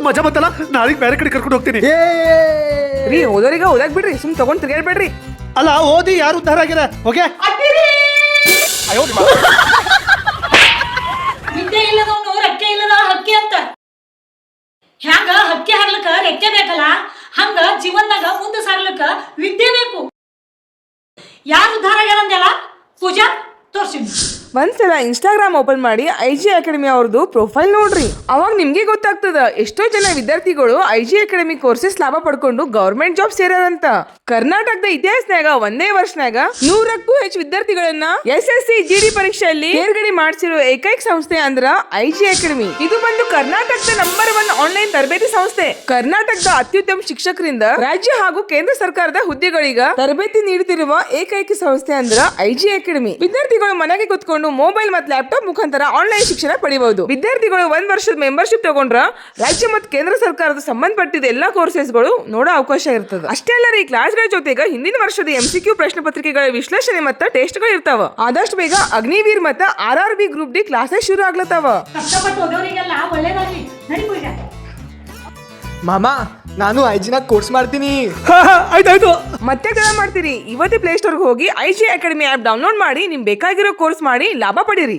ಮಜಾ ಬಂತಲ್ಲ, ನಾಳೆಗೆ ಬೇರೆ ಕಡೆ ಕರ್ಕೊಂಡು ಹೋಗ್ತೀನಿ. ರೀ ಓದೋರಿಗೆ ಓದಾಕ್ ಬಿಡ್ರಿ, ಸುಮ್ ತಗೊಂಡ್ ತಿರ್ಗಾಡ್ಬೇಡ್ರಿ. ಅಲ್ಲ, ಓದಿ ಯಾರು ಉದ್ಧಾರ ಆಗ್ಯಾರ? ಓಕೆ, ವಿದ್ಯೆ ಇಲ್ಲದವನು ರೆಕ್ಕೆ ಇಲ್ಲದ ಹಕ್ಕಿ ಅಂತ. ಹ್ಯಾಂಗ ಹಕ್ಕಿ ಹಾರ್ಲಕ್ಕ ರೆಕ್ಕೆ ಬೇಕಲ್ಲ, ಹಂಗ ಜೀವನದಾಗ ಮುಂದೆ ಸಾಗ್ಲಕ್ಕ ವಿದ್ಯೆ ಬೇಕು. ಯಾರು ಉದ್ಧಾರ ಆಗ್ಯಾರಂದ್ಯಲ್ಲ ಪೂಜಾ, ತೋರ್ಸಿನಿ. ಒಂದ್ಸಲ ಇನ್ಸ್ಟಾಗ್ರಾಮ್ ಓಪನ್ ಮಾಡಿ IG ಅಕಾಡೆಮಿ ಅವ್ರದ್ದು ಪ್ರೊಫೈಲ್ ನೋಡ್ರಿ. ಅವಾಗ ನಿಮ್ಗೆ ಗೊತ್ತಾಗ್ತದ ಎಷ್ಟೋ ಜನ ವಿದ್ಯಾರ್ಥಿಗಳು IG ಅಕಾಡೆಮಿ ಕೋರ್ಸಸ್ ಲಾಭ ಪಡ್ಕೊಂಡು ಗವರ್ಮೆಂಟ್ ಜಾಬ್ ಸೇರಾರಂತ. ಕರ್ನಾಟಕದ ಇತಿಹಾಸನಾಗ ಒಂದೇ ವರ್ಷನಾಗ 100ಕ್ಕೂ ಹೆಚ್ಚು ವಿದ್ಯಾರ್ಥಿಗಳನ್ನ SSC GD ಪರೀಕ್ಷೆಯಲ್ಲಿ ತೇರ್ಗಡೆ ಮಾಡಿಸಿರೋ ಏಕೈಕ ಸಂಸ್ಥೆ ಅಂದ್ರ IG ಅಕಾಡೆಮಿ. ಇದು ಬಂದು ಕರ್ನಾಟಕದ ನಂಬರ್ 1 ಆನ್ಲೈನ್ ತರಬೇತಿ ಸಂಸ್ಥೆ. ಕರ್ನಾಟಕದ ಅತ್ಯುತ್ತಮ ಶಿಕ್ಷಕರಿಂದ ರಾಜ್ಯ ಹಾಗೂ ಕೇಂದ್ರ ಸರ್ಕಾರದ ಹುದ್ದೆಗಳಿಗ ತರಬೇತಿ ನೀಡುತ್ತಿರುವ ಏಕೈಕ ಸಂಸ್ಥೆ ಅಂದ್ರ IG ಅಕಾಡೆಮಿ. ವಿದ್ಯಾರ್ಥಿಗಳು ಮನೆಗೆ ಕೂತ್ಕೊಂಡು ಮೊಬೈಲ್ ಮತ್ತು ಲ್ಯಾಪ್ಟಾಪ್ ಮುಖಾಂತರ ಆನ್ಲೈನ್ ಶಿಕ್ಷಣ ಪಡೆಯಬಹುದು. ವಿದ್ಯಾರ್ಥಿಗಳು 1 ವರ್ಷದ ಮೆಂಬರ್ಶಿಪ್ ತಗೊಂಡ್ರ ರಾಜ್ಯ ಮತ್ತು ಕೇಂದ್ರ ಸರ್ಕಾರದ ಸಂಬಂಧಪಟ್ಟಿದ ಎಲ್ಲಾ ಕೋರ್ಸಸ್ಗಳು ನೋಡೋ ಅವಕಾಶ ಇರ್ತದೆ. ಅಷ್ಟೇ ಅಲ್ಲ, ಈ ಕ್ಲಾಸ್ಗಳ ಜೊತೆಗೆ ಹಿಂದಿನ ವರ್ಷದ MCQ ಪ್ರಶ್ನೆ ಪತ್ರಿಕೆಗಳ ವಿಶ್ಲೇಷಣೆ ಮತ್ತು ಟೆಸ್ಟ್ಗಳು ಇರ್ತಾವ. ಆದಷ್ಟು ಬೇಗ ಅಗ್ನಿವೀರ್ ಮತ್ತು RRB ಗ್ರೂಪ್ ಡಿ ಕ್ಲಾಸಸ್ ಶುರು ಆಗ್ಲತ್ತಾವ. ಕಷ್ಟಪಟ್ಟು ಓದೋರಿಗೆಲ್ಲ ಒಳ್ಳೇದಾಗ್ಲಿ. ನಡಿ ಪೂಜಾ. ಮಾಮ, ನಾನು IG ಕೋರ್ಸ್ ಮಾಡ್ತೀನಿ. ಆಯ್ತಾಯ್ತು. ಮತ್ತೆ ತಡ ಮಾಡ್ತೀರಿ? ಇವತ್ತೇ ಪ್ಲೇ ಸ್ಟೋರ್ಗೆ ಹೋಗಿ IG ಅಕಾಡೆಮಿ ಆಪ್ ಡೌನ್ಲೋಡ್ ಮಾಡಿ ನಿಮ್ ಬೇಕಾಗಿರೋ ಕೋರ್ಸ್ ಮಾಡಿ ಲಾಭ ಪಡೀರಿ.